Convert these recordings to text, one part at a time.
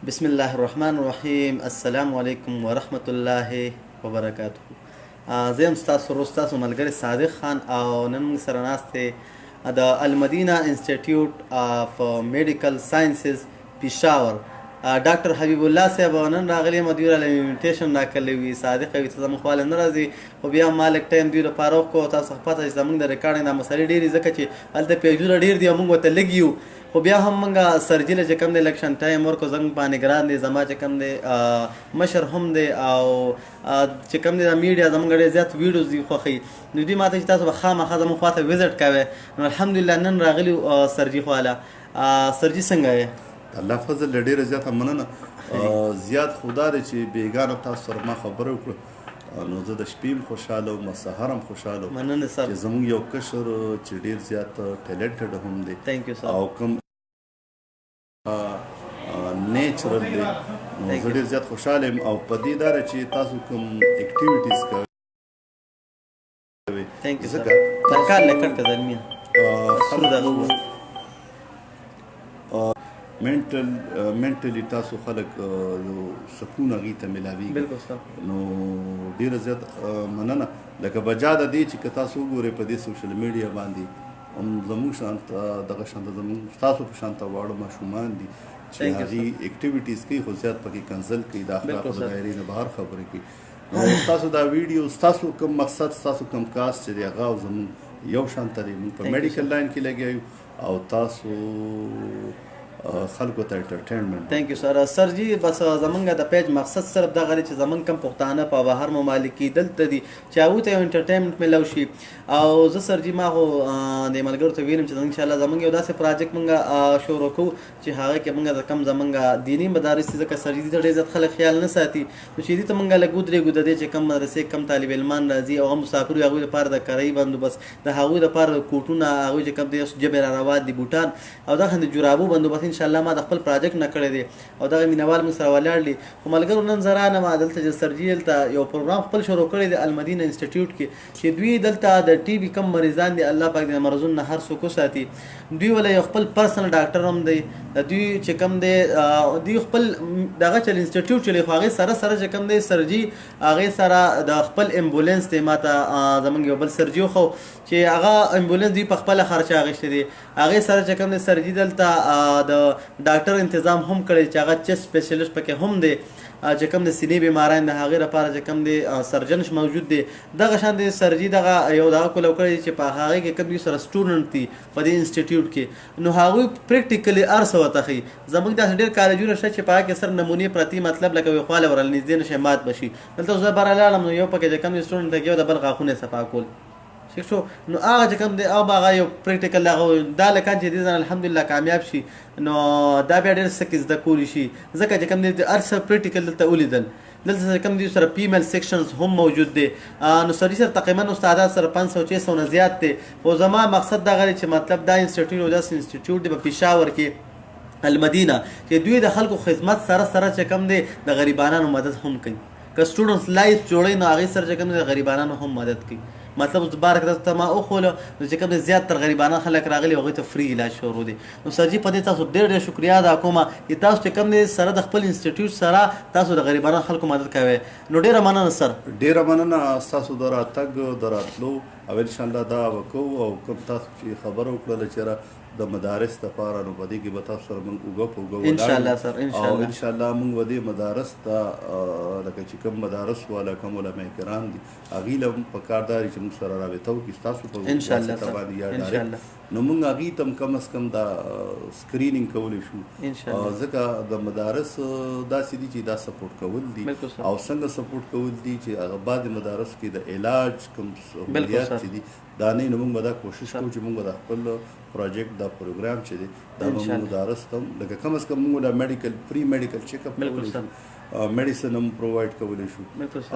بسم الله الرحمن الرحیم. السلام علیکم ورحمت الله وبرکاته. زه یم ستاسو ورور ستاسو ملګری صادق خان او نن موږ سره ناست دی د المدینه انسټیټیوټ اف میډیکل ساینسز پېښور ډاکټر حبیب الله صاحب نن راغلی یم. دوی راله انویټیشن راکړلی وي. صادق وي ته زموږ خواله نه راځي خو بیا ما لږ ټایم دوی لپاره وکړو. تاسو ښه پته چې زموږ د ریکارډینګ دا مسلې ډېرې ځکه چې هلته پیجونه ډېر دي او موږ ورته لږ یو، خو بیا هم موږ سرجي له چې کوم دی لکشن ټایم ورکړو. زموږ باندې ګران دی، زما چې کوم دی مشر هم دی او چې کوم دی دا میډیا زموږ ډېر زیات ویډیوز دي خوښوي. نو دوی ماته چې تاسو به خامخا زموږ خواته وزټ کوئ. نو الحمدلله نن راغلي سرجي خواله. سرجي څنګه یې؟ الله فضل له ډېره زیاته مننه. زیات خو دا دی چې بیګانه تاسو سره ما خبره وکړه نو زه د شپې هم خوشحاله وم، سهار هم خوشحاله وم. مننه سر. چې زموږ یو کشر چې ډېر زیات ټیلنټډ هم دی تھینک یو سر. او کوم نیچرل دی نو زه ډېر زیات خوشحاله یم. او په دې دا ده چې تاسو کوم اکټیویټیز کوئ تھینک یو سر. ځکه ترکار لکړ که زلمیه منټلی تاسو خلک یو سکون هغې ته میلاویږي. بالکل سر. نو ډېره زیات مننه. لکه بجا د دې چې که تاسو وګورئ په دې سوشل میډیا باندې هم زموږ شانته دغه شانته زموږ ستاسو په شانته واړه ماشومان دي چې هغې اکټیویټیز کوي خو زیات پکې کنسل کوي، د اخلاقو د دایرې نه بهر خبرې کوي. نو ستاسو دا ویډیو ستاسو کوم مقصد ستاسو کوم کاست چې دی هغه او زموږ یو شانته دی. موږ په میډیکل لاین کې لګیا یو او تاسو خلکو ته انټرټینمنټ. تھینک یو سر. سر جی بس زمونږ د پیج مقصد صرف دغه دی چې زمونږ کم پښتانه په بهر ممالک کې دلته دي چې هغوی ته یو انټرټینمنټ میلاو شي. او زه سر جي ما خو د ملګرو ته ویلم چې انشاءالله زمونږ یو داسې پراجیکټ مونږ شروع کوو چې هغه کې مونږ د کم زمونږ دیني مدارس دي ځکه سر جي ته ډېر زیات خلک خیال نه ساتي. نو چې دې ته مونږ لږ ودرېږو د دې چې کم مدرسې کم طالب علمان راځي او هغه مسافر وي هغوی لپاره د کرایي بندوبست، د هغوی لپاره کوټونه، هغوی چې کم دی جبې را روان دي، بوټان او دغه د جورابو بندوبست انشاءالله ما د خپل پراجیکټ نه کړی دی او دغه مینوال موږ سره ولاړ دي. خو ملګرو نن زه رانم دلته چې سرجي دلته یو پروګرام خپل شروع کړی دی المدینه انسټیټیوټ کې چې دوی دلته د ټي بي کم مریضان دي الله پاک د مرضونو نه هر څوک وساتي. دوی ولا یو خپل پرسنل ډاکټر هم دی. دوی چې کم دی دوی خپل دغه چل انسټیټیوټ چلی خو هغې سره سره چې کم دی سرجي هغې سره د خپل امبولینس دی. ماته زموږ یو بل سرجي خو چې هغه امبولینس دوی په خپله خرچه اخیستی دی. هغې سره چې کم دی سرجي دلته د ډاکټر انتظام هم کړی چې هغه چیسټ سپیشلیسټ پکې هم دی چې کوم د سینې بیماران د هغې لپاره چې کوم دی سرجن موجود دی. دغه شان د سرجي دغه یو دغه کولو کړی چې په هغې کې کوم یو سره سټوډنټ دي په دې انسټیټیوټ کې نو هغوی پریکټیکلي هر څه ورته ښیي. زموږ داسې ډېر کالجونه شته چې په هغه کې سر نمونې پرتې مطلب لکه یو خواله ورله نږدې نه شي مات به شي. دلته زه بره لاړم نو یو پکې چې کوم سټوډنټ لګي د بل غاښونه یې صفا کول ٹھیک شو. نو هغه چې کوم دی هغه یو پریکټیکل هغه دا لکه چې دې ځان الحمدلله کامیاب شي نو دا بیا ډېر څه کې زده کولی شي ځکه چې کوم دی هر څه پریکټیکل دلته ولیدل. دلته کوم دی سره فیمیل سیکشنز هم موجود دی. نو سرجي سره تقریبا استادان سره 500-600 نه زیات دی. خو زما مقصد دغه دی چې مطلب دا انسټیټیوټ داسې انسټیټیوټ دی په پېښور کې المدینه چې دوی د خلکو خدمت سره سره چې کوم دی د غریبانو مدد هم کوي. که سټوډنټس لایف جوړوي نو هغې سره چې کوم دی د غریبانو هم مدد کوي. مطلب اوس بار کې ته ما وښوله نو چې کوم دی زیات تر غریبانه خلک راغلي هغوی ته فری علاج شروع دی. نو سرجي په دې تاسو ډېر ډېر شکریا ادا کوم چې تاسو چې کوم دی سره د خپل انسټیټیوټ سره تاسو د غریبانو خلکو مدد کوئ. نو ډېره مننه سر. ډېره مننه ستاسو د راتګ د راتلو او انشاءالله دا به کوو. او کوم تاسو چې خبره وکړله چې د مدارس دپاره نو په دې کې به تاسو سره موږ اوږه په اوږه انشاءالله سر. او انشاءالله موږ به دې مدارس ته لکه چې کوم مدارس والا کوم علما کرام دي هغې له هم په کار دا چې موږ سره رابطه وکړي ستاسو په واسطه باندې یا ډایرکټ نو موږ هغې ته هم کم از کم دا سکرینینګ کولی شو. ځکه د مدارس داسې دي چې دا سپورټ کول دي او څنګه سپورټ کول دي چې هغه بعضې مدارسو کې د علاج کوم سهولیات چې دي دا نه نو موږ به دا کوشش کوو چې موږ د خپل پروجیکټ دا پروګرام چې دی دا به موږ مدارس ته هم لکه کم از کم موږ دا میډیکل فری میډیکل چیک اپ کولی شو، میډیسن هم پرووایډ کولی شو.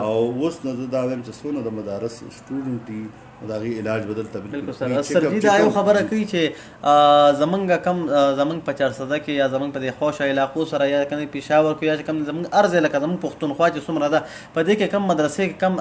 او اوس نه زه دا وایم چې څونه د مدارس سټوډنټ دي د هغې علاج به دلته بالکل سر سرجي دا یو خبره کوي چې زمونږ کم زمونږ په چارسده کې یا زمونږ په دې خوشه علاقو سره یا کم پېښور کې یا کم زمونږ ارض لکه زمونږ پښتونخوا چې څومره ده په دې کې کم مدرسې کې کم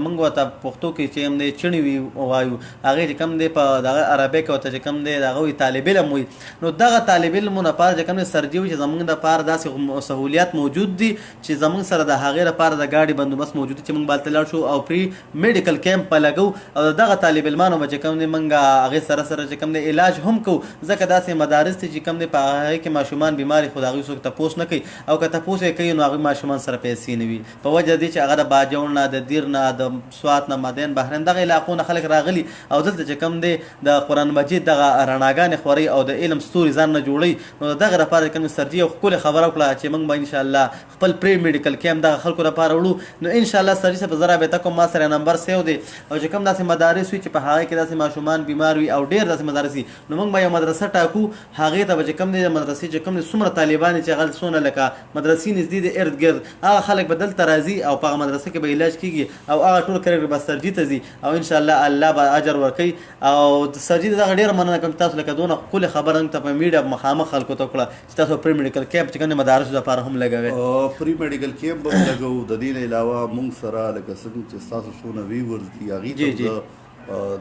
مونږ ورته پښتو کې چې هم دی چڼې وي وایو هغې چې کم دی په دغه عربۍ کې ورته چې کم دی د هغه وایي طالب علم وایي نو دغه طالب علمو لپاره چې کم دی سرجي وي چې زمونږ دپاره داسې سهولیات موجود دي چې زمونږ سره د هغې لپاره د ګاډي بندوبست موجود دي چې مونږ بالته لاړ شو او پري میډیکل کیمپ په لګو او دغه طالب علمانو به چې کوم دی موږ هغې سره سره چې کوم دی علاج هم کوو ځکه داسې مدارس دي چې کوم دی په هغې کې ماشومان بیماري خو د هغوی څوک تپوس نه کوي او که تپوس یې کوي نو هغوی ماشومان سره پیسې نه وي په وجه دې چې هغه د باجوړ نه د دیر نه د سوات نه مدین بحرین دغه علاقو نه خلک راغلي او دلته چې کوم دی د قرآن مجید دغه رڼاګانې خورئ او د علم ستوري ځان نه جوړوي نو د دغه لپاره کوم سرجي یو ښکلې خبره وکړه چې موږ به انشاءالله خپل پری میډیکل کیمپ دغه خلکو لپاره وړو نو انشاءالله سرجي صاحب زه رابطه کوم ما سره نمبر سیو دی او چې کوم داسې مدارس وي چې په هغې کې داسې ماشومان بیمار وي او ډېر داسې مدارس وي نو موږ به یو مدرسه ټاکو هغې ته به چې کوم دی د مدرسې چې کوم دی څومره طالبان چې هغه څونه لکه مدرسې نږدې د ارد ګرد هغه خلک به دلته راځي او په هغه مدرسه کې به علاج کېږي او هغه ټول کرکټر به سرجي ته ځي او انشاءالله الله به اجر ورکوي او سرجي دغه ډېره مننه کوم تاسو لکه دونه ښکلې خبره موږ ته په میډیا مخامخ خلکو ته وکړه چې تاسو پري میډیکل کیمپ چې کوم دی مدارسو لپاره هم لګوئ پري میډیکل کیمپ به لګوو د دې نه علاوه موږ سره لکه څنګه چې ستاسو څونه ویورز دي هغې ته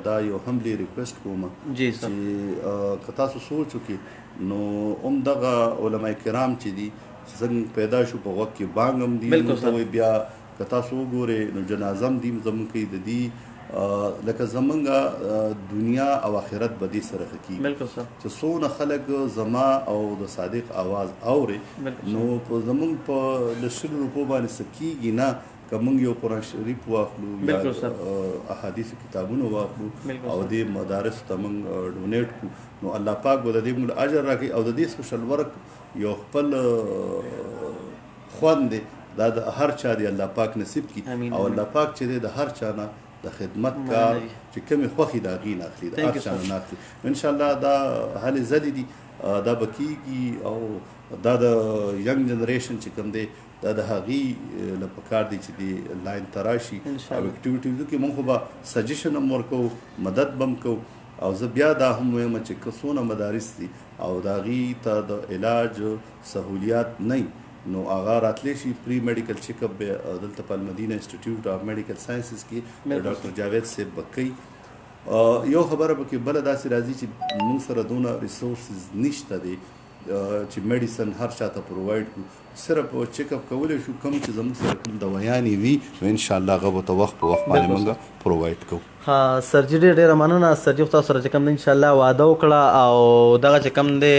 دا یو هملی ریکویسټ کوم چې که تاسو سوچ وکړي نو هم دغه علما کرام چې دي څنګه پیدا شو په وخت کې بانګ هم دي بیا که تاسو وګورئ نو جنازه هم دي زموږ کوي د دې لکه زمونږ دنیا او آخرت به دې سره ښه کېږي چې څونه خلک زما او د صادق آواز اوري نو په زمونږ په د 100 روپو باندې څه کېږي نه که موږ یو قرآن شریف واخلو یا احادیث کتابونه واخلو او دې مدارسو ته موږ ډونیټ کړو نو الله پاک به د دې موږ اجر راکړي او د دې سوشل ورک یو خپل خوند دی دا د هر چا دی الله پاک نصیب کړي او الله پاک چې دی د هر چا نه د خدمت کار چې کومې خوښې د هغې نه اخلي د هر چا نه اخلي انشاءالله دا هلې ځلې دي دا به کېږي او دا د ینګ جنریشن چې کوم دی دا د هغې له پکار دی چې دی لاین ته راشي او اکټیویټیزو کې موږ خو به سجیشن هم ورکوو مدد به هم کوو او زه بیا دا هم وایم چې که څونه مدارس دي او د هغې ته د علاج سهولیات نه نو هغه راتلی شي پری میډیکل چیک اپ به دلته په المدینه انسټیټیوټ اف میډیکل ساینسز کې د ډاکټر جاوید صاحب به کوي یو خبره پکې بله داسې راځي چې موږ سره دونه ریسورسز نشته دی چې میډیسن هر چا ته پرووایډ کړو صرف چیک اپ کولی شو کوم چې زموږ سره کوم دوایانې وي نو انشاءالله هغه به ته وخت په وخت باندې موږ پرووایډ کوو سرجي ډېره مننه سرجي خو تاسو سره چې کوم دی انشاءالله واده وکړه او دغه چې کوم دی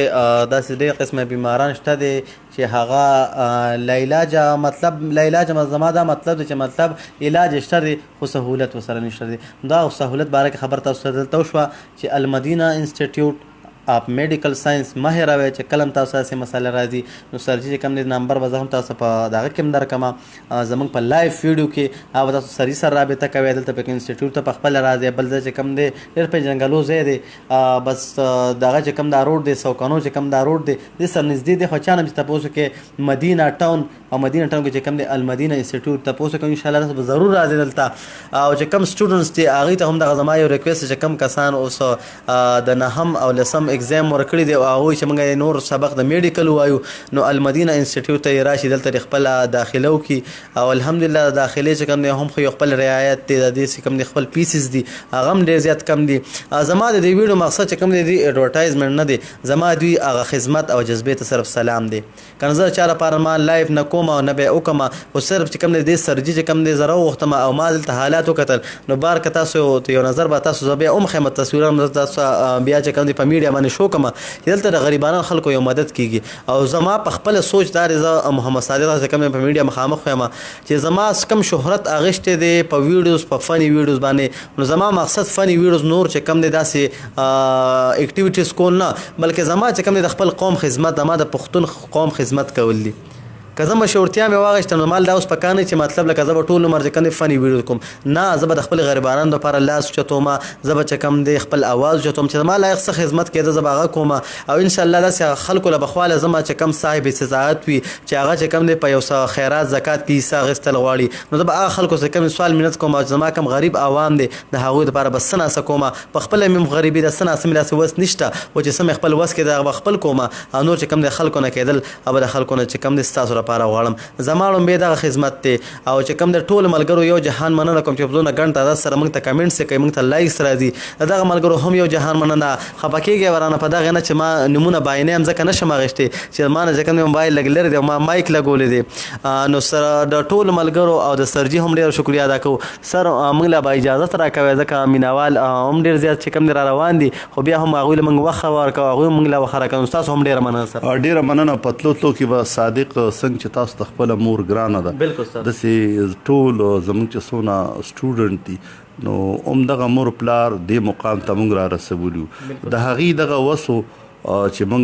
داسې ډېر قسمه بیماران شته دی چې هغه لاعلاجه مطلب لاعلاجه زما دا مطلب دی چې مطلب علاج شته دی خو سهولت ورسره نشته دی دا سهولت باره کې خبر تاسو ته دلته وشوه چې المدینه انسټیټیوټ اپ میډیکل ساینس مه هېروئ چې کله هم تاسو داسې مسله راځي نو سرجي چې کوم دی نمبر به زه هم تاسو په دغه کې هم درکړم زموږ په لایف ویډیو کې هغه به تاسو سرجي سره رابطه کوئ دلته پکې انسټیټیوټ ته پخپله راځئ بل ځای چې کوم دی ډېر پېژنګلو ځای دی بس دغه چې کوم دا روډ دی سوکانو چې کوم دا روډ دی دې سره نږدې دی خو چا نه چې تپوس وکړئ مدینه ټاون او مدینه ټاون کې چې کوم دی المدینه انسټیټیوټ تپوس وکړئ انشاءالله تاسو به ضرور راځئ دلته او چې کوم سټوډنټس دي هغوی ته هم دغه زما یو ریکویسټ چې کوم کسان اوس د 9 او 10 اګزام ورکړي دی او هغوی چې موږ نور سبق د میډیکل وایو نو المدینه انسټیټیوټ ته یې راشي دلته یې خپله داخله وکړي او الحمدلله د داخلې چې کوم دی هم خو یو خپل رعایت دی د دې چې کوم دی خپل پیسز دي هغه هم ډېر زیات کم دي زما د دې ویډیو مقصد چې کوم دی ایډورټایزمنټ نه دی زما دوی هغه خدمت او جذبې ته صرف سلام دی که نه زه چا لپاره ما لایف نه کوم او نه به یې وکړم خو صرف چې کوم دی دې سرجي چې کوم دی زه راوغوښتم او ما دلته حالات وکتل نو بار که تاسو یو نظر به تاسو زه بیا ومخیم تصویرونه تاسو بیا چې کوم دی په میډیا باندې شو کړم چې دلته د غریبانو خلکو یو مدد کېږي او زما په خپله سوچ دا دی زه محمد صادق چې کوم په میډیا مخامخ وایم چې زما کم شهرت اغشتی دی په ویډیوز په فني ویډیوز باندې نو زما مقصد فني ویډیوز نور چې کوم دی داسې اکټیویټیز کول نه بلکې زما چې کوم دی د خپل قوم خدمت زما د پښتون قوم خدمت کول دي که زه مشهورتیا مې واخیسته نو مال دا اوس پکار نه چې مطلب لکه زه به ټول عمر چې کوم دی فني ویډیو کوم نه زه به د خپل غریبانو دپاره لاس اوچتوم زه به چې کوم دی خپل اواز اوچتوم چې زما لایق څه خدمت کېده زه به هغه کوم او انشاءالله داسې خلکو له بخواله زما چې کوم صاحب استطاعت وي چې هغه چې کوم دی په یو څه خیرات زکات کې حصه اخیستل غواړي نو زه به هغه خلکو چې کوم سوال منت کوم او چې زما کوم غریب عوام دی د هغوی دپاره به څه ناسه کوم په خپله مې غریبي د څه ناسه مې داسې وس نشته و چې څه مې خپل وس کېده هغه به خپل کوم او نور چې کوم دی خلکو نه کېدل او به د خلکو نه چې کوم دی ستاسو لپاره غواړم زما لومبې دغه خدمت دی او چې کوم د ټولو ملګرو یو جهان مننه کوم چې په دونه ګڼ تعداد سره موږ ته کمنټس کوي موږ ته لایکس راځي د دغه ملګرو هم یو جهان مننه خفه کېږئ ورانه په دغې نه چې ما نومونه بعینې هم ځکه نشم اخیستی چې ما نه چې کوم دی موبایل لږ لرې دی او ما مایک لګولی دی نو سره د ټولو ملګرو او د سرجي هم ډېر شکریه ادا کوو سر موږ له به اجازت راکوئ ځکه مینوال هم ډېر زیات چې کوم دی را روان دي خو بیا هم هغوی له موږ وخت ورکوو هغوی موږ له وخت راکوو ستاسو هم ډېره مننه سر ډېره مننه په تلو تلو کې به صادق څنګه چې تاسو ته خپله مور ګرانه ده بلکل سر داسې ټول زموږ چې څونه سټوډنټ دي نو همدغه مور پلار دې مقام ته موږ را رسولي د هغې دغه وسو چې موږ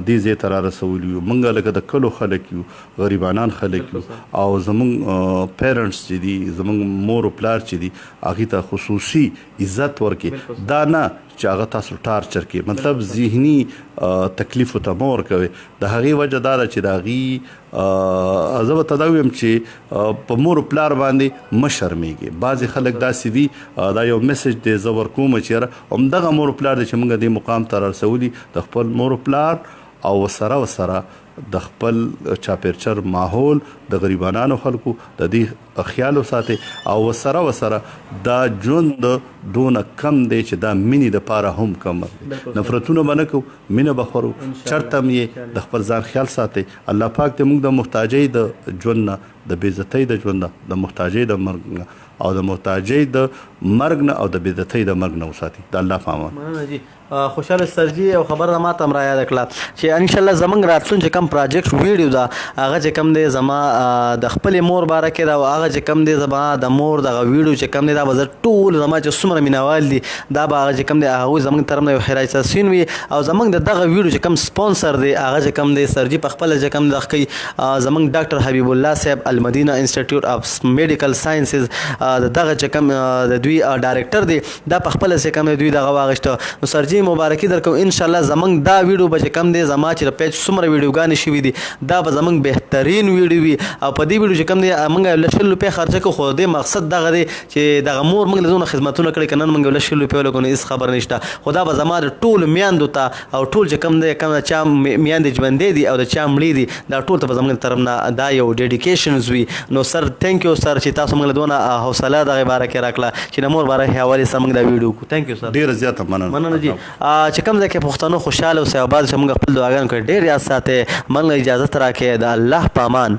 دې ځای ته را رسولي یو موږ لکه د کلو خلک یو غریبانان خلک یو او زموږ پیرنټس چې دي زموږ مور و پلار چې دي هغې ته خصوصي عزت ورکړي دا نه چې هغه تاسو ټارچر کې مطلب ذهني تکلیفو ته مه ورکوئ د هغې وجه دا ده چې د هغې زه به ته دا ویم چې په مور و پلار باندې مه شرمېږي بعضې خلک داسې دي دا یو میسج دی زه ورکوم چې یاره همدغه مور و پلار دی چې موږ دې مقام ته رارسولي د خپل مور و پلار او ورسره د خپل چاپیرچر ماحول د غریبانانو خلکو د دې خیال وساتئ او ورسره دا ژوند دونه کم دی چې دا مینې دپاره هم کم نفرتونه به نه کوو مینه به خورو چرته هم یې د خپل ځان خیال ساتئ الله پاک دې موږ د محتاجۍ د ژوند نه د بېعزتۍ د ژوند نه د محتاجۍ د مرګ نه او د محتاجۍ د مرګ نه او د بېعزتۍ د مرګ نه وساتي د الله په امان مننه جی خوشحاله سرجي او خبره ما ته هم را یاده کړه چې انشاءالله زموږ راتلون چې کوم پراجیکټ ویډیو ده هغه چې کوم دی زما د خپلې مور باره کې ده او هغه چې کوم دی زما د مور دغه ویډیو چې کوم دی دا به زه ټول زما چې څومره مینوال دي دا به هغه چې کوم دی هغوی زموږ طرف نه یو خیرایت سین وي او زموږ د دغه ویډیو چې کوم سپانسر دی هغه چې کوم دی سرجي په خپله چې کوم دغه کوي زموږ ډاکټر حبیب الله صاحب المدینه انسټیټیوټ اف میډیکل ساینسز دغه چې کوم د دوی ډایرکټر دی دا په خپله چې کوم دوی دغه واخیسته نو سرجي مبارکي درکوم انشاءالله زموږ دا ویډیو به چې کوم دی زما چې د پیج څومره ویډیوګانې شوي دي دا به زموږ بهترین ویډیو وي او په دې ویډیو چې کوم دی موږ یو 100 روپۍ خرچه کوو خو د دې مقصد دغه دی چې دغه مور موږ له دونه خدمتونه کړي که نن موږ یو 100 روپۍ ولګو نو هېڅ خبر نشته خو دا به زما د ټولو میندو ته او ټول چې کوم دی کوم چا میندې ژوندی دي او د چا مړي دي دا ټول ته به زموږ طرف نه دا یو ډیډیکیشنز وي نو سر تھینک یو سر چې تاسو موږ له دونه حوصله دغې باره کې راکړه چې د مور باره حوالې سره موږ دا ویډیو وکړو تھینک یو سر ډېره زیاته مننه جی چې کوم ځای کې پښتنو خوشحاله اوسئ او بعد چې موږ خپل دعاګانو کوي ډېر یاد ساتئ موږ له اجازت راکړئ د الله په امان